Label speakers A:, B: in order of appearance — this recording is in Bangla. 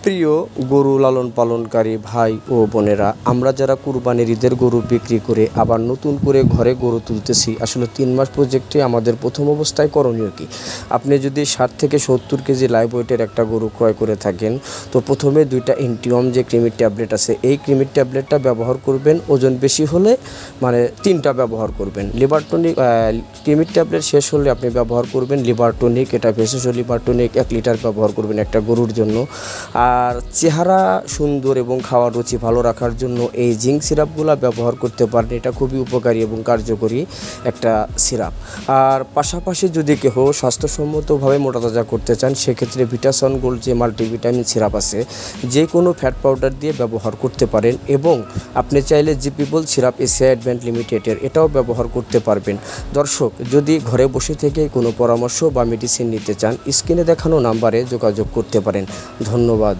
A: প্রিয় গরু লালন পালনকারী ভাই ও বোনেরা, আমরা যারা কুরবানির ঈদের গরু বিক্রি করে আবার নতুন করে ঘরে গরু তুলতেছি, আসলে 3 মাস প্রজেক্টে আমাদের প্রথম অবস্থায় করণীয় কি? আপনি যদি 60 থেকে 70 কেজি লাইভ ওয়েটের একটা গরু ক্রয় করে থাকেন, তো প্রথমে 2টা এন্টিওম যে ক্রিমির ট্যাবলেট আছে, এই ক্রিমির ট্যাবলেটটা ব্যবহার করবেন। ওজন বেশি হলে মানে 3টা ব্যবহার করবেন। লিভার টনিক ক্রিমির ট্যাবলেট শেষ হলে আপনি ব্যবহার করবেন লিভার টনিক, এটা ভেষজ লিভার টনিক 1 লিটার ব্যবহার করবেন একটা গরুর জন্য। আর চেহারা সুন্দর এবং খাওয়ার রুচি ভালো রাখার জন্য এই জিঙ্ক সিরাপগুলো ব্যবহার করতে পারেন। এটা খুবই উপকারী এবং কার্যকরী একটা সিরাপ। আর পাশাপাশি যদি কেউ স্বাস্থ্যসম্মতভাবে মোটাতাজা করতে চান, সেক্ষেত্রে ভিটাসন গোল্ড যে মাল্টিভিটামিন সিরাপ আছে, যে কোনো ফ্যাট পাউডার দিয়ে ব্যবহার করতে পারেন। এবং আপনি চাইলে জিপিবল সিরাপ এশিয়া অ্যাডভেন্ট লিমিটেডের এটাও ব্যবহার করতে পারবেন। দর্শক, যদি ঘরে বসে থেকে কোনো পরামর্শ বা মেডিসিন নিতে চান, স্ক্রিনে দেখানো নাম্বারে যোগাযোগ করতে পারেন। ধন্যবাদ।